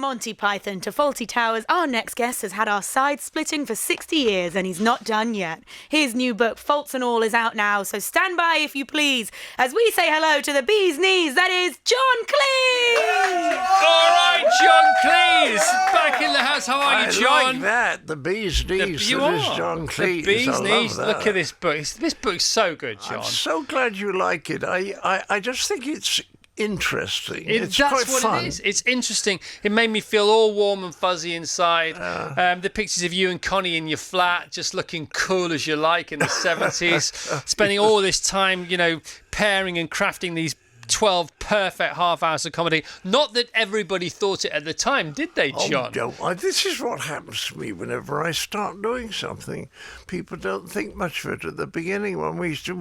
Monty Python to Fawlty Towers, our next guest has had our sides splitting for 60 years and he's not done yet. His new book, Fawlts and All, is out now, so stand by if you please, as we say hello to the bee's knees, that is John Cleese! All right, John Cleese, back in the house. How are you, John? I like that, the bee's knees. You that are. Is John Cleese. The bee's I knees. love that. Look at this book. This book's so good, John. I'm so glad you like it. I just think it's interesting. It's that's quite what fun. it is. It's interesting. It made me feel all warm and fuzzy inside. The pictures of you and Connie in your flat, just looking cool as you like in the 70s, spending all this time, pairing and crafting these 12 perfect half hours of comedy. Not that everybody thought it at the time, did they, John? This is what happens to me whenever I start doing something. People don't think much of it at the beginning.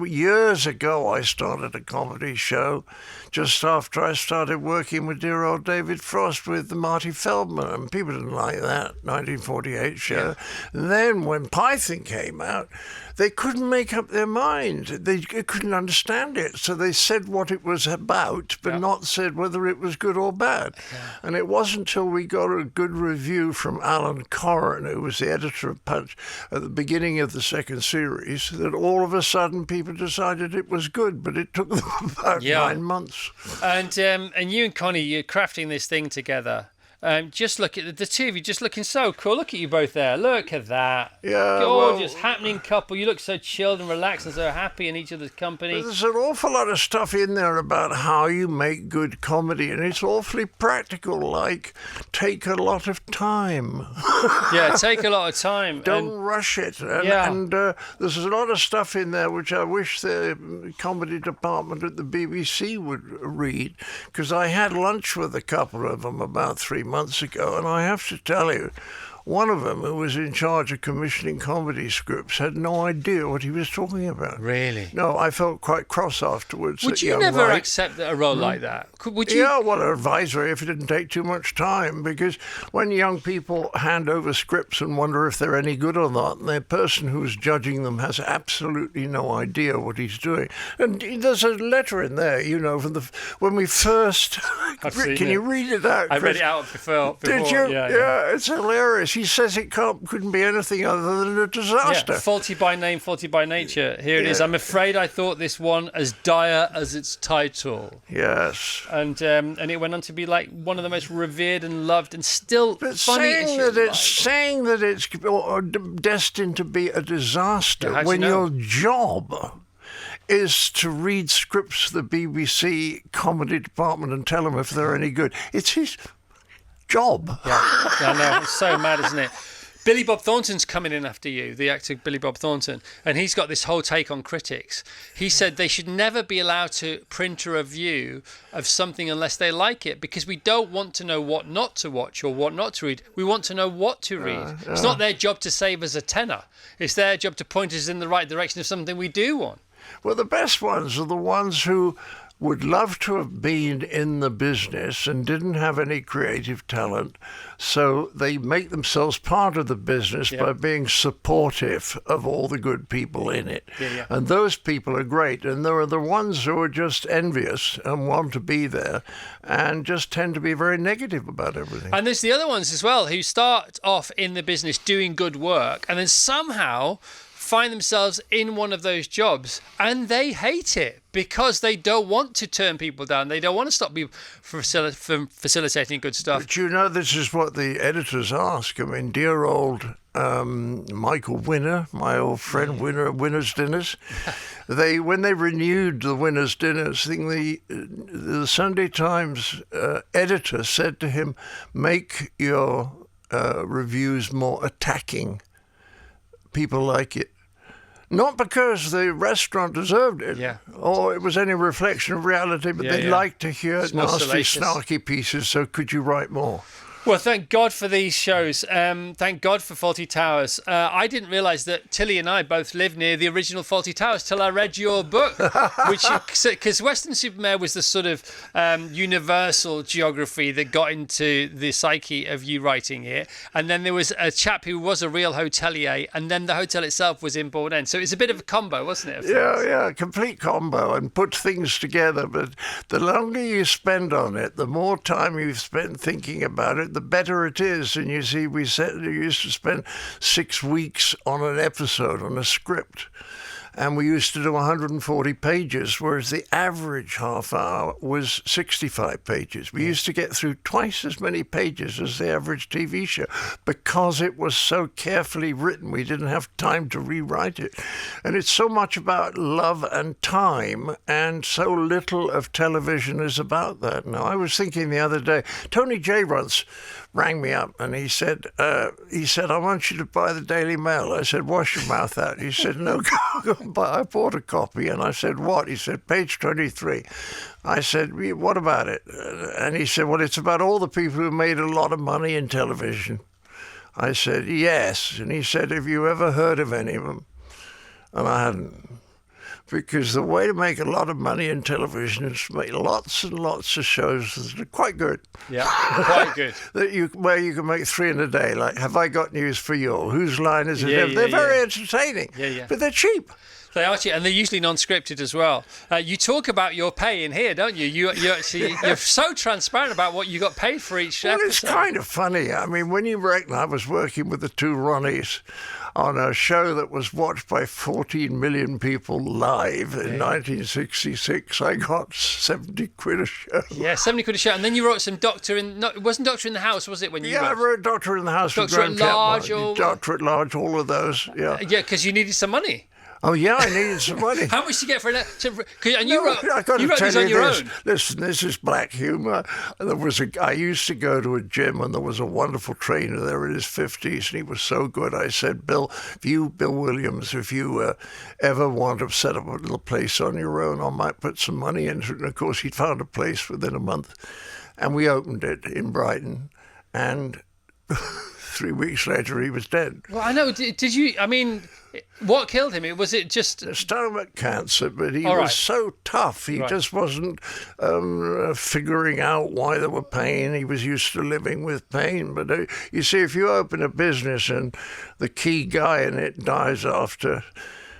Years ago, I started a comedy show just after I started working with dear old David Frost with Marty Feldman, and people didn't like that 1948 show. Yeah. And then when Python came out, they couldn't make up their mind. They couldn't understand it. So they said what it was about, but not said whether it was good or bad. Yeah. And it wasn't until we got a good review from Alan Corran, who was the editor of Punch at the beginning of the second series, that all of a sudden people decided it was good, but it took them about 9 months. And you and Connie, you're crafting this thing together. Just look at the two of you, just looking so cool. Look at you both there. Look at that. Yeah, gorgeous, happening couple. You look so chilled and relaxed and so happy in each other's company. There's an awful lot of stuff in there about how you make good comedy, and it's awfully practical, like take a lot of time. Yeah, take a lot of time. Don't rush it. And there's a lot of stuff in there which I wish the comedy department at the BBC would read, because I had lunch with a couple of them about 3 months ago, and I have to tell you, one of them, who was in charge of commissioning comedy scripts, had no idea what he was talking about. Really? No, I felt quite cross afterwards. Would you never accept a role like that? Would you? Yeah, well, advisory if it didn't take too much time, because when young people hand over scripts and wonder if they're any good or not, and the person who's judging them has absolutely no idea what he's doing. And there's a letter in there, from when we first... Can you read it out? I read it out before. Did you? Yeah, it's hilarious. He says it couldn't be anything other than a disaster. Yeah, faulty by name, faulty by nature. Here it is. I'm afraid I thought this one as dire as its title. Yes. And it went on to be like one of the most revered and loved and still but funny issues. Saying that it's destined to be a disaster when your job is to read scripts to the BBC comedy department and tell them if they're any good. It's his job. Yeah, I know. It's so mad, isn't it? Billy Bob Thornton's coming in after you, the actor Billy Bob Thornton, and he's got this whole take on critics. He said they should never be allowed to print a review of something unless they like it, because we don't want to know what not to watch or what not to read. We want to know what to read. It's not their job to save us a tenner. It's their job to point us in the right direction of something we do want. Well, the best ones are the ones who would love to have been in the business and didn't have any creative talent, so they make themselves part of the business by being supportive of all the good people in it. And those people are great. And there are the ones who are just envious and want to be there and just tend to be very negative about everything. And there's the other ones as well who start off in the business doing good work and then somehow find themselves in one of those jobs and they hate it because they don't want to turn people down. They don't want to stop people from facilitating good stuff. But this is what the editors ask. I mean, dear old Michael Winner, my old friend Winner at Winner's Dinners, when they renewed the Winner's Dinners thing, the Sunday Times editor said to him, make your reviews more attacking. People like it. Not because the restaurant deserved it, or it was any reflection of reality, but they like to hear nasty, snarky pieces, so could you write more? Well, thank God for these shows. Thank God for Fawlty Towers. I didn't realise that Tilly and I both lived near the original Fawlty Towers till I read your book, because Weston-super-Mare was the sort of universal geography that got into the psyche of you writing it. And then there was a chap who was a real hotelier, and then the hotel itself was in Bourne End. So it's a bit of a combo, wasn't it? Yeah, complete combo, and put things together. But the longer you spend on it, the more time you've spent thinking about it, the better it is. And you see, we used to spend 6 weeks on an episode, on a script. And we used to do 140 pages, whereas the average half hour was 65 pages. We used to get through twice as many pages as the average TV show because it was so carefully written. We didn't have time to rewrite it. And it's so much about love and time, and so little of television is about that. Now, I was thinking the other day, Tony J once rang me up and he said, I want you to buy the Daily Mail. I said, wash your mouth out. He said, no, go and buy. I bought a copy. And I said, what? He said, page 23. I said, what about it? And he said, well, it's about all the people who made a lot of money in television. I said, yes. And he said, have you ever heard of any of them? And I hadn't. Because the way to make a lot of money in television is to make lots and lots of shows that are quite good. Yeah, quite good. Where you can make 3 in a day, like, have I got news for you? Whose line is it? They're very entertaining, but they're cheap. They are cheap, and they're usually non-scripted as well. You talk about your pay in here, don't you? You're so transparent about what you got paid for each episode. It's kind of funny. I mean, when you reckon I was working with the 2 Ronnies on a show that was watched by 14 million people live in 1966, I got 70 quid a show. Yeah, 70 quid a show. And then you wrote some Doctor in... No, it wasn't Doctor in the House, was it? When you I wrote Doctor in the House. Doctor at Large. Doctor at Large, all of those, yeah. Yeah, because you needed some money. Oh, yeah, I needed some money. How much did you get for an... And you wrote these these on your own. Listen, this is black humour. I used to go to a gym, and there was a wonderful trainer there in his 50s, and he was so good. I said, Bill Williams, if you ever want to set up a little place on your own, I might put some money into it. And, of course, he'd found a place within a month. And we opened it in Brighton, and 3 weeks later, he was dead. Well, I know. Did you... I mean... What killed him? Was it just stomach cancer? But he was so tough. He just wasn't figuring out why there were pain. He was used to living with pain. But you see, if you open a business and the key guy in it dies after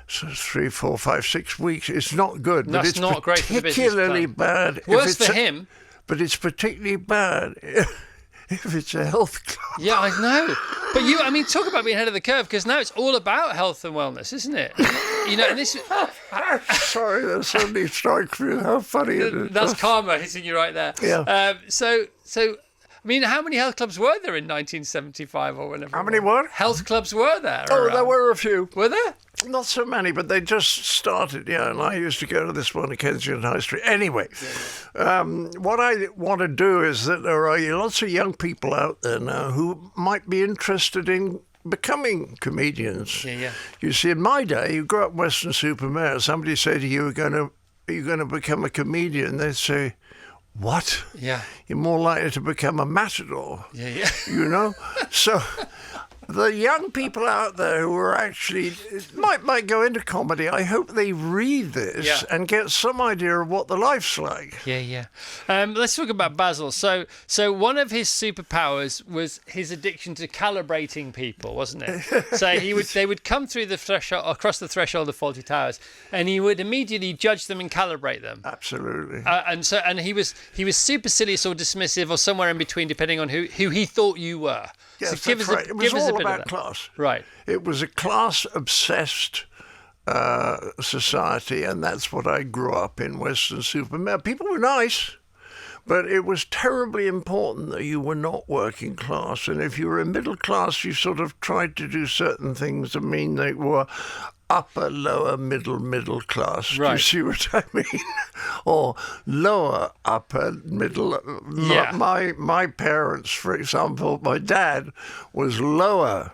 3, 4, 5, 6 weeks, it's not good. That's it's not great for the business. Particularly bad. Worse for him. But it's particularly bad if it's a health club. Yeah, I know. But talk about being ahead of the curve, because now it's all about health and wellness, isn't it? And this... Sorry, that suddenly strikes me how funny it is. That's karma hitting you right there. Yeah. So, how many health clubs were there in 1975 or whenever? How many what? Health clubs were there? Oh, there were a few. Were there? Not so many, but they just started, and I used to go to this one at Kensington High Street. Anyway, what I want to do is that there are lots of young people out there now who might be interested in becoming comedians. Yeah. You see, in my day, you grew up Weston-super-Mare, somebody say to you, are you going to become a comedian? They'd say, what? Yeah. You're more likely to become a matador. Yeah. So... The young people out there who are actually might go into comedy, I hope they read this and get some idea of what the life's like. Yeah. Let's talk about Basil. So one of his superpowers was his addiction to calibrating people, wasn't it? So they would come through the threshold, across the threshold of Fawlty Towers, and he would immediately judge them and calibrate them. Absolutely. And he was supercilious or dismissive or somewhere in between, depending on who he thought you were. Yes, so that's right. It was all about class. Right. It was a class-obsessed society, and that's what I grew up in, Weston-super-Mare. People were nice, but it was terribly important that you were not working class. And if you were in middle class, you sort of tried to do certain things that mean they were upper, lower, middle class. Right. Do you see what I mean? Or lower, upper, middle. Yeah. My parents, for example, my dad was lower,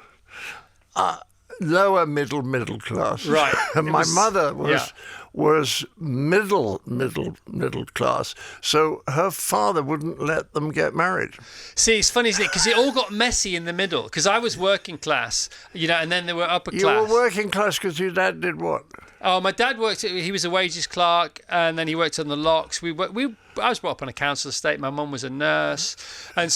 middle class. Right. And my mother was middle class. So her father wouldn't let them get married. See, it's funny, isn't it? Because it all got messy in the middle. Because I was working class, and then they were upper class. You were working class because your dad did what? Oh, my dad worked. He was a wages clerk, and then he worked on the locks. I was brought up on a council estate. My mum was a nurse, and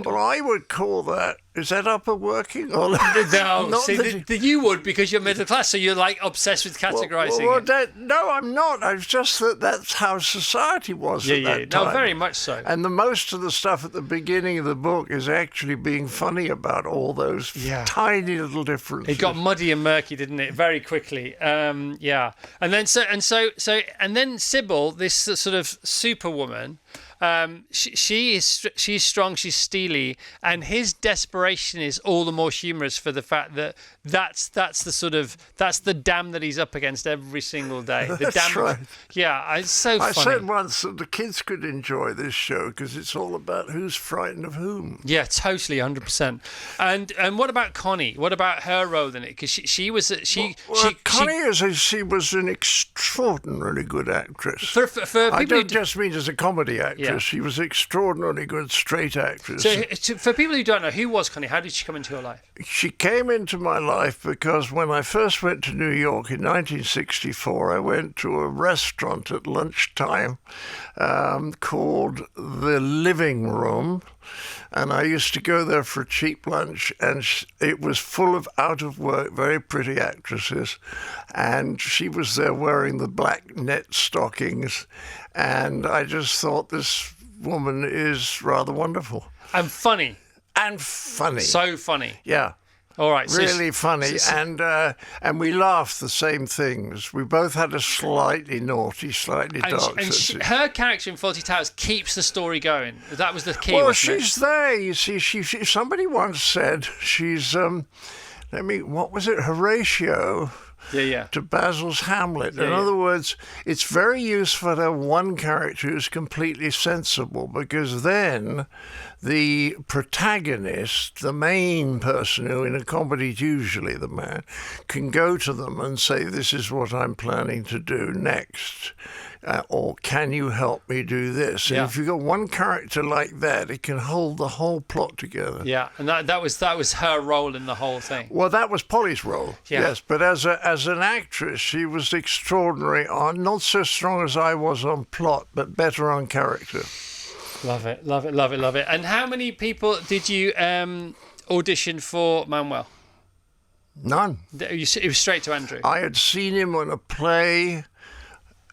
Well, I would call that. Is that upper working? Or no, not see, you would because you're middle class, so you're like obsessed with categorising. No, I'm not. It's just that's how society was at that time. No, very much so. And most of the stuff at the beginning of the book is actually being funny about all those tiny little differences. It got muddy and murky, didn't it? Very quickly. And then Sybil, this sort of superwoman. She's strong, she's steely, and his desperation is all the more humorous for the fact that that's the dam that he's up against every single day. That's right. Yeah, it's so funny. I said once that the kids could enjoy this show because it's all about who's frightened of whom. Yeah, totally, 100%. And what about Connie? What about her role in it? Because she was Connie was an extraordinarily good actress. For people I don't just mean as a comedy actress. Yeah. She was extraordinarily good straight actress. So, for people who don't know, who was Connie? How did she come into your life? She came into my life because when I first went to New York in 1964, I went to a restaurant at lunchtime called The Living Room. And I used to go there for a cheap lunch, and it was full of out-of-work, very pretty actresses. And she was there wearing the black net stockings. And I just thought, this woman is rather wonderful. And funny. So funny. Yeah. All right. Really funny. And we laughed the same things. We both had a slightly naughty, slightly dark sense. And her character in Fawlty Towers keeps the story going. That was the key, Well, wasn't she's there. You see, somebody once said she's, what was it, Horatio? Yeah. To Basil's Hamlet. Yeah, In other words, it's very useful to have one character who's completely sensible, because then the protagonist, the main person who in a comedy is usually the man, can go to them and say, this is what I'm planning to do next. Or can you help me do this? And if you've got one character like that, it can hold the whole plot together. Yeah, and that was her role in the whole thing. Well, that was Polly's role. Yeah. Yes, but as an actress, she was extraordinary on, not so strong as I was on plot, but better on character. Love it. And how many people did you audition for Manuel? None. It was straight to Andrew. I had seen him on a play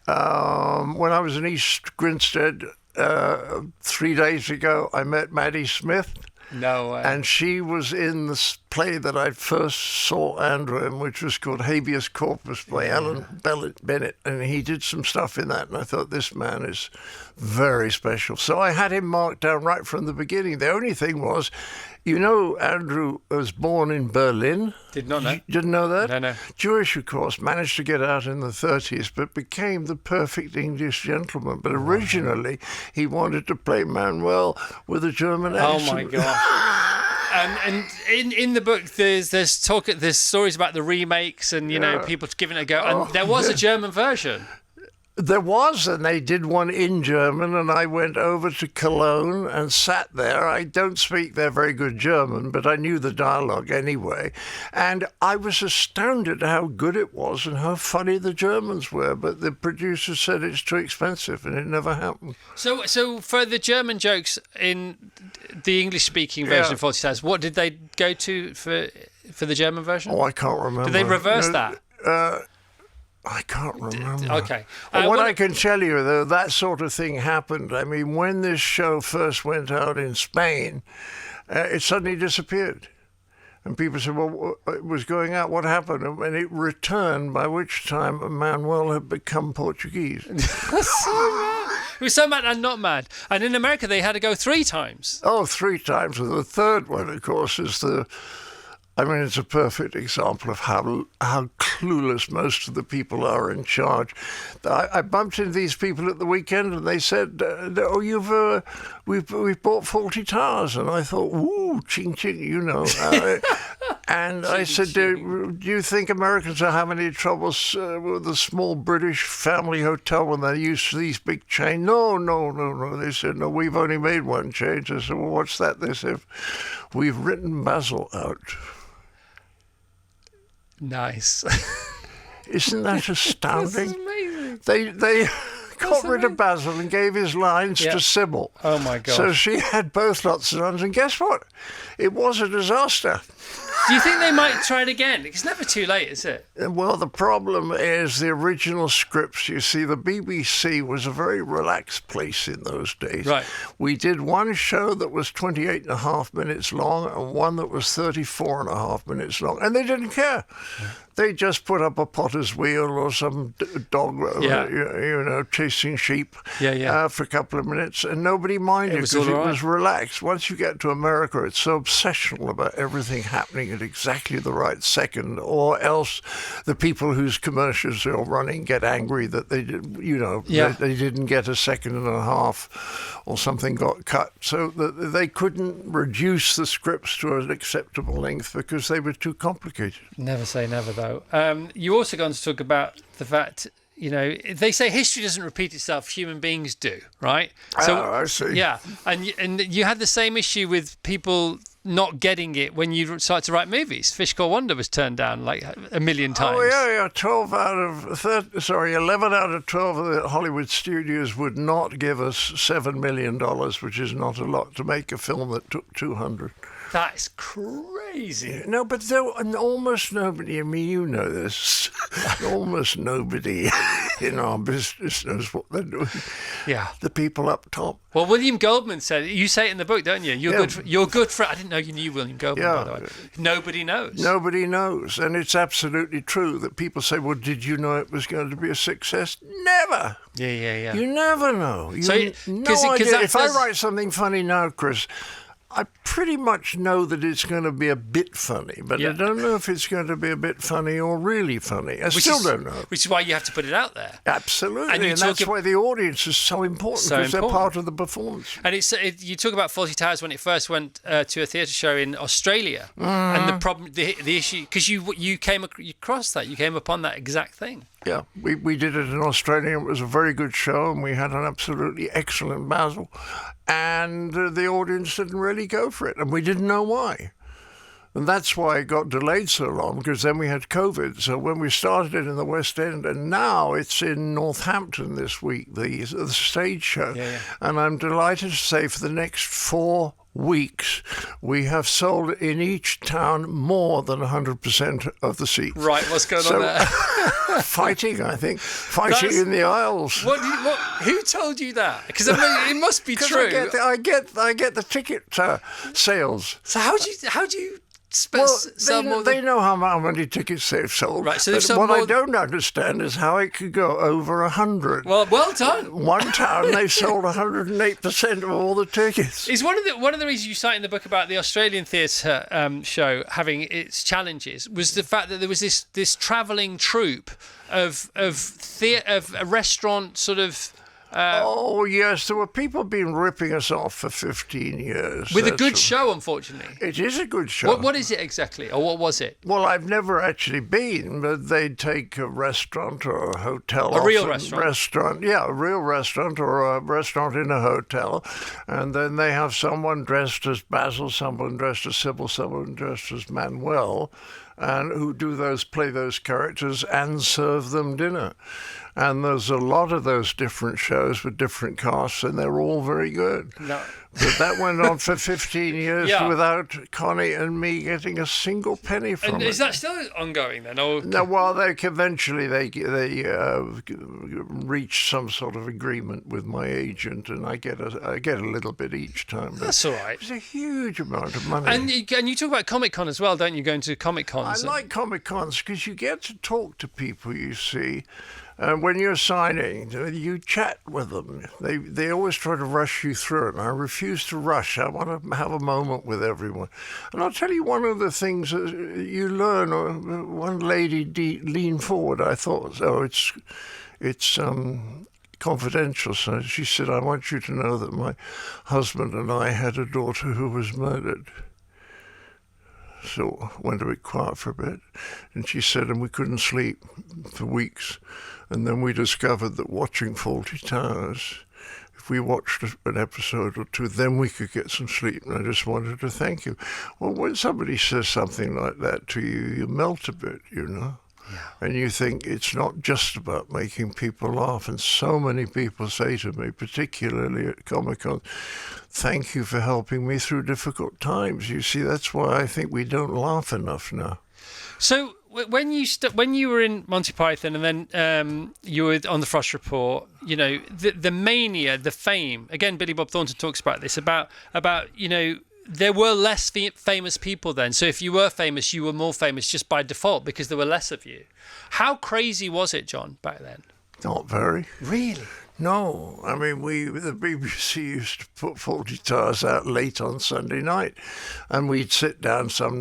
when I was in East Grinstead 3 days ago. I met Maddie Smith. No way. And she was in the play that I first saw Andrew in, which was called Habeas Corpus by Alan Bennett. And he did some stuff in that. And I thought, this man is very special. So I had him marked down right from the beginning. The only thing was, Andrew was born in Berlin. Did not know. Didn't know that? No. Jewish, of course, managed to get out in the 30s, but became the perfect English gentleman. But originally, he wanted to play Manuel with a German accent. Oh, my God. And in the book, there's stories about the remakes and, people giving it a go. And there was a German version. There was, and they did one in German, and I went over to Cologne and sat there. I don't speak their very good German, but I knew the dialogue anyway. And I was astounded how good it was and how funny the Germans were. But the producer said it's too expensive, and it never happened. So for the German jokes in the English-speaking version of Fawlty Towers, what did they go to for the German version? Oh, I can't remember. Did they reverse that? I can't remember. Okay. What I can tell you, though, that sort of thing happened. I mean, when this show first went out in Spain, it suddenly disappeared. And people said, well, it was going out, what happened? And it returned, by which time Manuel had become Portuguese. It was so mad and not mad. And in America, they had to go 3 times. Oh, 3 times. And the third one, of course, is it's a perfect example of how clueless most of the people are in charge. I bumped into these people at the weekend, and they said, we've bought Fawlty Towers. And I thought, ooh, ching, ching, and I said, do you think Americans are having any troubles with a small British family hotel when they're used to these big chains? No. They said, no, we've only made one change. I said, well, what's that? They said, we've written Basil out. Nice. Isn't that astounding? This is amazing. They got rid of Basil and gave his lines to Sybil. Oh, my God. So she had both lots of lines, and guess what? It was a disaster. Do you think they might try it again? It's never too late, is it? Well, the problem is the original scripts. You see, the BBC was a very relaxed place in those days. Right. We did one show that was 28 and a half minutes long and one that was 34 and a half minutes long, and they didn't care. They just put up a potter's wheel or some dog, chasing sheep for a couple of minutes, and nobody minded because it was relaxed. Once you get to America, it's so obsessional about everything happening at exactly the right second, or else the people whose commercials you're running get angry that they didn't get a second and a half, or something got cut. So they couldn't reduce the scripts to an acceptable length because they were too complicated. Never say never, though. You also go on to talk about the fact, they say history doesn't repeat itself, human beings do, right? So, I see. Yeah, and you had the same issue with people not getting it when you started to write movies. Fish Called Wanda was turned down like a million times. Oh, yeah. 11 out of 12 of the Hollywood studios would not give us $7 million, which is not a lot, to make a film that took 200. That's crazy. No, but there almost nobody, I mean, you know this, almost nobody in our business knows what they're doing. Yeah. The people up top. Well, William Goldman said, you say it in the book, don't you? You're good for, I didn't know you knew William Goldman, by the way. Nobody knows. Nobody knows. And it's absolutely true that people say, well, did you know it was going to be a success? Never. Yeah. You never know. No idea. If I write something funny now, Chris, I pretty much know that it's going to be a bit funny, but I don't know if it's going to be a bit funny or really funny. I still don't know. Which is why you have to put it out there. Absolutely, and that's why the audience is so important, because they're part of the performance. And you talk about Fawlty Towers when it first went to a theatre show in Australia, and the problem, the issue, because you came across that, you came upon that exact thing. Yeah, we did it in Australia. It was a very good show, and we had an absolutely excellent Basil. And the audience didn't really go for it, and we didn't know why. And that's why it got delayed so long, because then we had COVID. So when we started it in the West End, and now it's in Northampton this week, the stage show. Yeah. And I'm delighted to say for the next 4 weeks, we have sold in each town more than 100% of the seats. Right, what's going on there? Fighting, I think. Fighting in the aisles. Who told you that? Because it must be true. I get the ticket sales. So how do you they know how many tickets they've sold. Right, so I don't understand is how it could go over 100. Well done. One town they sold 108% of all the tickets. Is one of the reasons you cite in the book about the Australian theatre show having its challenges was the fact that there was this travelling troupe of a restaurant sort of. Oh, yes, there were people been ripping us off for 15 years. With a good show, unfortunately. It is a good show. What is it exactly, or what was it? Well, I've never actually been, but they'd take a restaurant or a hotel. A real restaurant? Yeah, a real restaurant or a restaurant in a hotel. And then they have someone dressed as Basil, someone dressed as Sybil, someone dressed as Manuel, and who play those characters and serve them dinner. And there's a lot of those different shows with different casts, and they're all very good. No. But that went on for 15 years without Connie and me getting a single penny from it. And is that still ongoing then? Or... No, well, eventually they reached some sort of agreement with my agent, and I get a little bit each time. That's all right. It's a huge amount of money. And you talk about Comic-Con as well, don't you? Going to Comic-Cons. I like Comic-Cons because you get to talk to people, you see. When you're signing, you chat with them. They always try to rush you through it, and I refuse to rush. I want to have a moment with everyone. And I'll tell you one of the things you learn. One lady leaned forward. I thought, it's confidential. So she said, I want you to know that my husband and I had a daughter who was murdered. So I went a bit quiet for a bit. And she said, and we couldn't sleep for weeks. And then we discovered that watching Fawlty Towers, if we watched an episode or two, then we could get some sleep. And I just wanted to thank you. Well, when somebody says something like that to you, you melt a bit, you know. And you think it's not just about making people laugh. And so many people say to me, particularly at Comic-Con, thank you for helping me through difficult times. You see, that's why I think we don't laugh enough now. So when you were in Monty Python and then you were on the Frost Report, you know, the mania, the fame, again, Billy Bob Thornton talks about this, about you know, there were less famous people then. So if you were famous, you were more famous just by default because there were less of you. How crazy was it, John, back then? Not very. Really? No, I mean, the BBC used to put Fawlty Towers out late on Sunday night, and we'd sit down some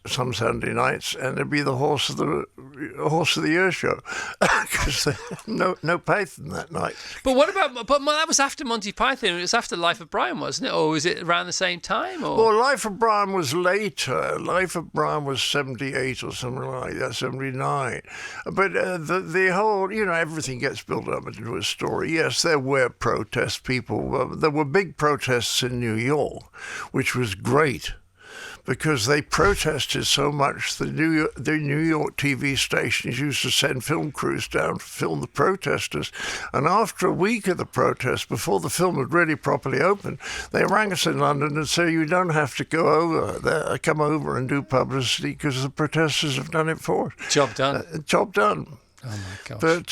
Sunday nights, and it'd be the Horse of the Year show, because no Python that night. But what about? But that was after Monty Python. It was after Life of Brian, wasn't it? Or was it around the same time? Or? Well, Life of Brian was later. Life of Brian was 78 or something like that, 79. But the whole, you know, everything gets built up into a story. Yes, there were protests. There were big protests in New York, which was great because they protested so much. The New York TV stations used to send film crews down to film the protesters. And after a week of the protest, before the film had really properly opened, they rang us in London and said, you don't have to go over there, come over and do publicity because the protesters have done it for us. Job done. Job done. Oh my gosh. But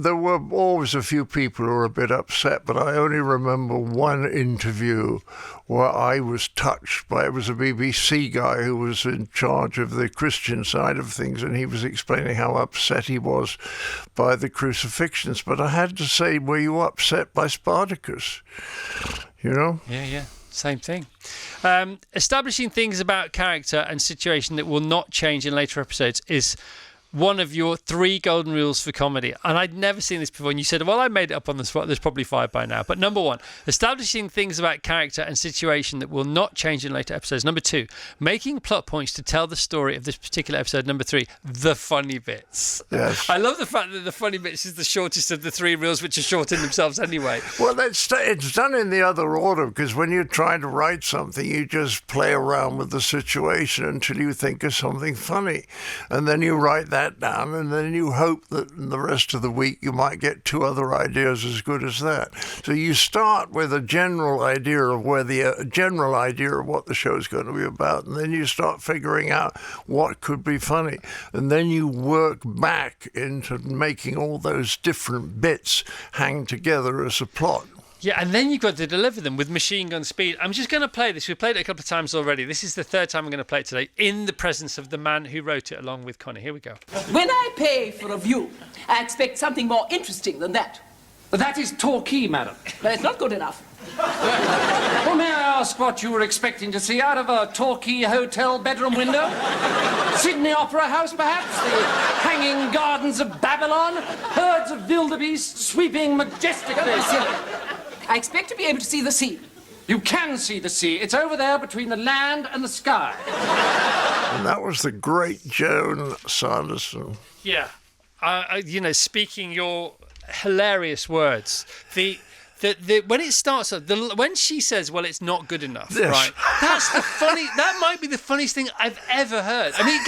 there were always a few people who were a bit upset, but I only remember one interview where I was touched by, it was a BBC guy who was in charge of the Christian side of things, and he was explaining how upset he was by the crucifixions. But I had to say, were you upset by Spartacus? You know? Yeah. Same thing. Establishing things about character and situation that will not change in later episodes is one of your 3 golden rules for comedy. And I'd never seen this before. And you said, well, I made it up on the spot. There's probably 5 by now. But number 1, establishing things about character and situation that will not change in later episodes. Number 2, making plot points to tell the story of this particular episode. Number 3, the funny bits. Yes. I love the fact that the funny bits is the shortest of the 3 rules, which are short in themselves anyway. Well, it's done in the other order, because when you're trying to write something, you just play around with the situation until you think of something funny. And then you write that down, and then you hope that in the rest of the week you might get 2 other ideas as good as that. So you start with a general idea of what the show is going to be about, and then you start figuring out what could be funny, and then you work back into making all those different bits hang together as a plot. Yeah, and then you've got to deliver them with machine gun speed. I'm just going to play this. We've played it a couple of times already. This is the 3rd time I'm going to play it today in the presence of the man who wrote it along with Connie. Here we go. When I pay for a view, I expect something more interesting than that. That is Torquay, madam. But it's not good enough. Well, may I ask what you were expecting to see out of a Torquay hotel bedroom window? Sydney Opera House, perhaps? The hanging gardens of Babylon? Herds of wildebeest sweeping majestically? Don't be silly. I expect to be able to see the sea. You can see the sea. It's over there between the land and the sky. And that was the great Joan Sanderson. Yeah. You know, speaking your hilarious words. When it starts, when she says, "Well, it's not good enough," yes. Right? That might be the funniest thing I've ever heard. I mean,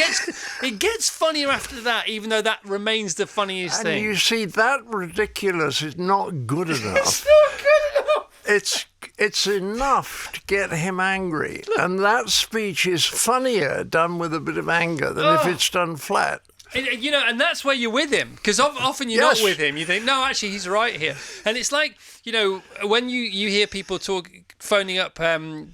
it gets funnier after that, even though that remains the funniest thing. And you see, that ridiculous is not good enough. It's not good enough. It's enough to get him angry, and that speech is funnier done with a bit of anger than if it's done flat. You know, and that's where you're with him, because often you're not with him. You think, no, actually, he's right here. And it's like, you know, when you hear people phoning up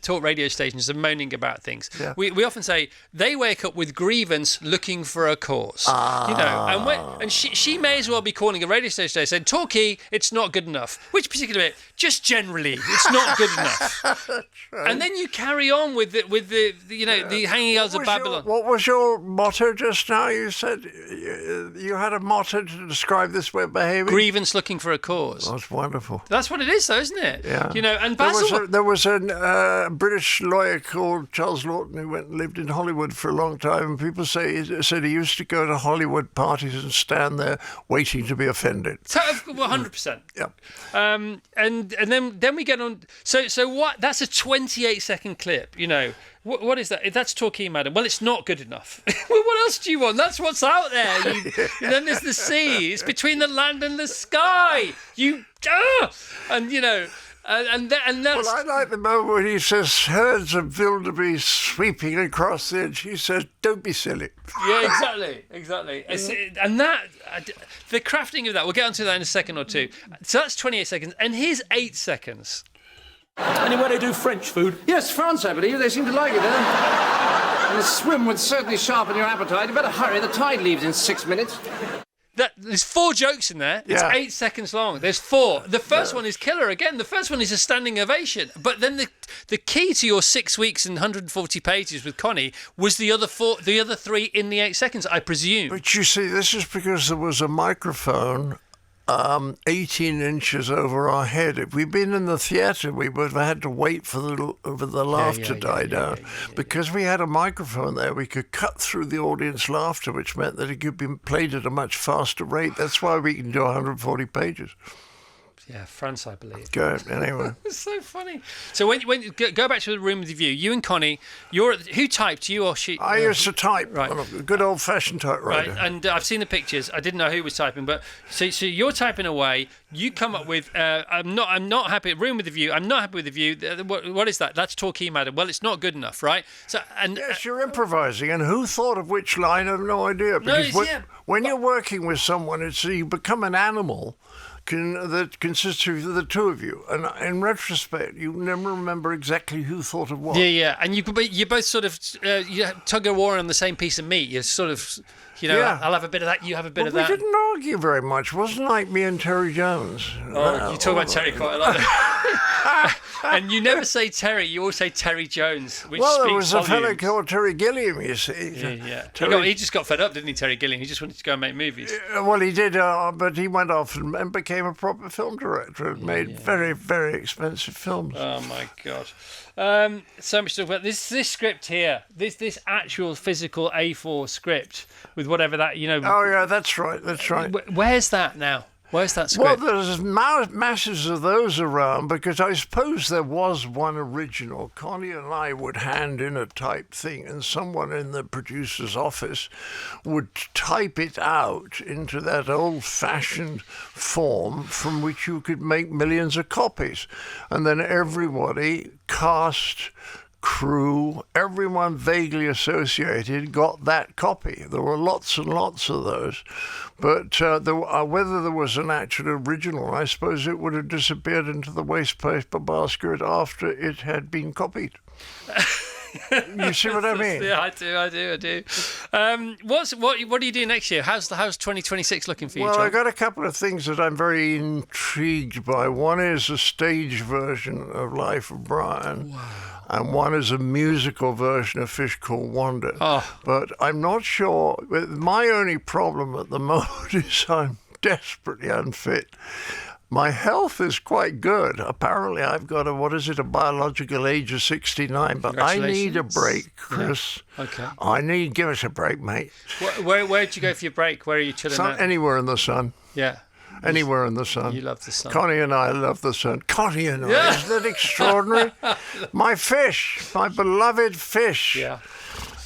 talk radio stations and moaning about things, we often say they wake up with grievance looking for a cause. You know, and she may as well be calling a radio station today saying, Torquay, it's not good enough. Which particular bit? Just generally, it's not good enough. And then you carry on with the hanging elves of Babylon. What was your motto just now? You said you had a motto to describe this way of behaving. Grievance looking for a cause. That's wonderful. That's what it is, though, isn't it? Yeah. You know, and Basil. there was a British lawyer called Charles Lawton who went and lived in Hollywood for a long time, and people said he used to go to Hollywood parties and stand there waiting to be offended. 100%. Yeah. And then we get on. So what? That's a 28-second clip. You know, what is that? That's Torquay, madam. Well, it's not good enough. Well, what else do you want? That's what's out there. And then there's the sea. It's between the land and the sky. And you know. And that's... Well, I like the moment when he says herds of wildebeest sweeping across the edge. He says, "Don't be silly." Yeah, exactly. And that, the crafting of that, we'll get onto that in a second or two. So that's 28 seconds, and here's 8 seconds. Anywhere they do French food? Yes, France, I believe. They seem to like it there. And a swim would certainly sharpen your appetite. You better hurry. The tide leaves in 6 minutes. There's 4 jokes in there. It's 8 seconds long. There's 4. The first one is killer again. The first one is a standing ovation. But then the key to your 6 weeks and 140 pages with Connie was the other 3 in the 8 seconds, I presume. But you see, this is because there was a microphone 18 inches over our head. If we'd been in the theatre, we would have had to wait for the laughter to die down. Because we had a microphone there, we could cut through the audience laughter, which meant that it could be played at a much faster rate. That's why we can do 140 pages. Yeah, France, I believe. Good. Anyway. It's so funny. So when go back to the room with the view, you and Connie, who typed, you or she? I used to type, right. On a good old-fashioned typewriter. Right, and I've seen the pictures. I didn't know who was typing, but so you're typing away. You come up with, I'm not happy. Room with the view. I'm not happy with the view. What is that? That's Torquay, madam. Well, it's not good enough, right? So yes, you're improvising, and who thought of which line? I have no idea. Because when you're working with someone, you become an animal. That consists of the two of you, and in retrospect, you never remember exactly who thought of what. Yeah, and you both sort of you tug of war on the same piece of meat. You're sort of, I'll have a bit of that, you have a bit of that. We didn't argue very much. It wasn't like me and Terry Jones. You talk about Terry quite a lot. And you never say Terry, you always say Terry Jones, which well, speaks there was a volumes. fellow called Terry Gilliam, you see. Yeah. He just got fed up, didn't he, Terry Gilliam? He just wanted to go and make movies. Well, he did, but he went off and became a proper film director and made very, very expensive films. Oh, my God. So much to talk about. This script here, this actual physical A4 script with whatever that, Oh, yeah, that's right. Where's that now? Where's that script? Well, there's masses of those around because I suppose there was one original. Connie and I would hand in a type thing and someone in the producer's office would type it out into that old-fashioned form from which you could make millions of copies. And then everybody, cast, crew, everyone vaguely associated got that copy. There were lots and lots of those. But whether there was an actual original, I suppose it would have disappeared into the waste paper basket after it had been copied. You see what I mean? Yeah, I do. What do you do next year? How's 2026 looking for you, Well, John? I got a couple of things that I'm very intrigued by. One is a stage version of Life of Brian. Wow. And one is a musical version of Fish Called Wanda. Oh. But I'm not sure. My only problem at the moment is I'm desperately unfit. My health is quite good. Apparently, I've got a biological age of 69. But I need a break, Chris. Yeah. Okay. Give us a break, mate. Where'd you go for your break? Where are you chilling out? Anywhere in the sun. Yeah. Anywhere in the sun. You love the sun. Connie and I love the sun. Connie and I, isn't that extraordinary? My beloved fish. Yeah.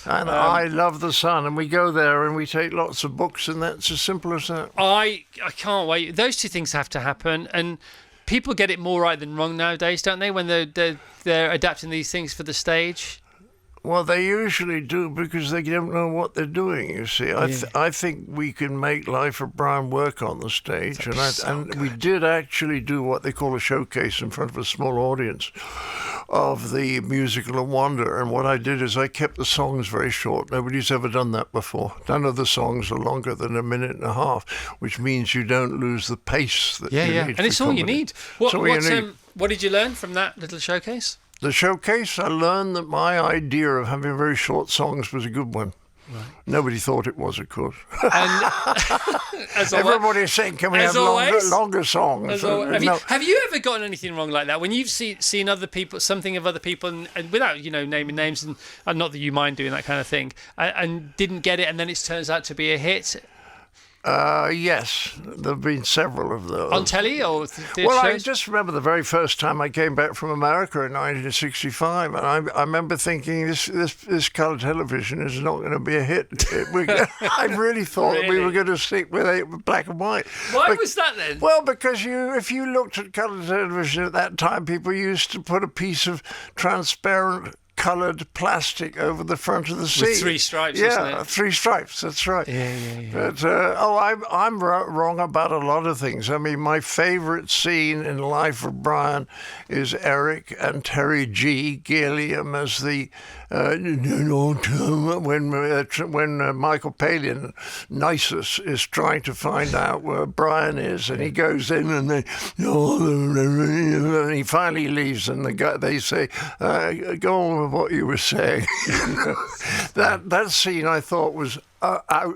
And I love the sun, and we go there and we take lots of books, and that's as simple as that. I can't wait. Those two things have to happen, and people get it more right than wrong nowadays, don't they? When they're adapting these things for the stage. Well, they usually do because they don't know what they're doing, you see. I think we can make Life of Brian work on the stage. And we did actually do what they call a showcase in front of a small audience of the musical of Wonder. And what I did is I kept the songs very short. Nobody's ever done that before. None of the songs are longer than a minute and a half, which means you don't lose the pace that you need. And it's all you need. What did you learn from that little showcase? The showcase, I learned that my idea of having very short songs was a good one. Nobody thought it was, of course. And as always, Everybody's saying, can we have longer songs? Have you ever gotten anything wrong like that? When you've seen other people, something of other people, and without, naming names, and not that you mind doing that kind of thing, and didn't get it, and then it turns out to be a hit? Yes, there have been several of those. On telly or theatre Well, I shows? just remember the very first time I came back from America in 1965, and I remember thinking this colour television is not going to be a hit. I really thought that we were going to stick with black and white. Why was that then? Well, because if you looked at colour television at that time, people used to put a piece of transparent coloured plastic over the front of the seat. With 3 stripes, wasn't it? 3 stripes, that's right. Yeah. But, I'm wrong about a lot of things. I mean, my favourite scene in Life of Brian is Eric and Terry G. Gilliam as the when Michael Palin, Nisus, is trying to find out where Brian is, and he goes in and and he finally leaves, and they say, go on with what you were saying. That scene I thought was I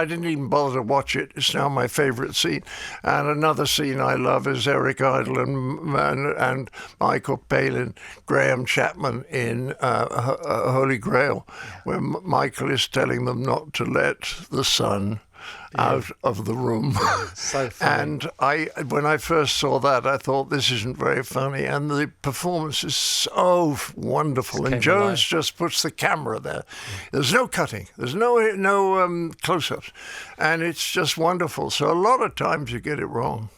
didn't even bother to watch it. It's now my favourite scene. And another scene I love is Eric Idle and Michael Palin, Graham Chapman in Holy Grail, where Michael is telling them not to let the sun out of the room. So funny. And when I first saw that, I thought, this isn't very funny. And the performance is so wonderful. And Jones just puts the camera there. There's no cutting. There's no close-ups. And it's just wonderful. So a lot of times you get it wrong.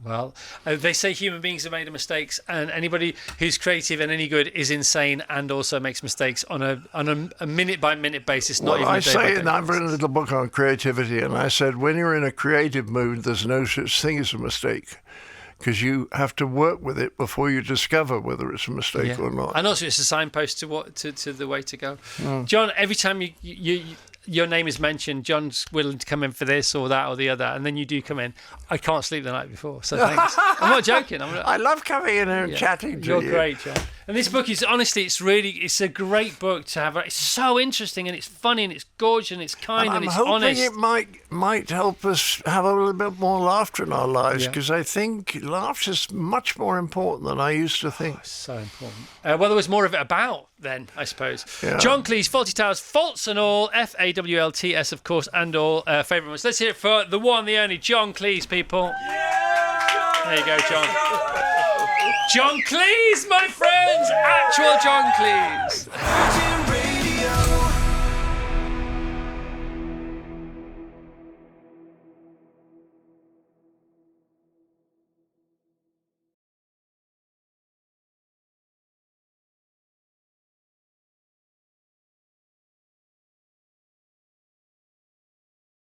Well, they say human beings are made of mistakes, and anybody who's creative and any good is insane and also makes mistakes on a minute-by-minute basis, not even a day-by-day basis. I've written a little book on creativity, and I said, when you're in a creative mood, there's no such thing as a mistake, because you have to work with it before you discover whether it's a mistake or not. And also, it's a signpost to the way to go. John, every time your name is mentioned, John's willing to come in for this or that or the other, and then you do come in. I can't sleep the night before, so thanks. I'm not joking. I love coming in and chatting to you. You're great, John. And this book is, honestly, it's a great book to have. It's so interesting, and it's funny, and it's gorgeous, and it's kind, and it's honest. I'm hoping it might help us have a little bit more laughter in our lives, because I think laughter is much more important than I used to think. So important. Well, there was more of it about then, I suppose. Yeah. John Cleese, Fawlty Towers, Fawlts and All, Fawlts, of course, and all. Favourite ones. Let's hear it for the one, the only, John Cleese, people. There you go, John. John Cleese, my friends! Actual John Cleese.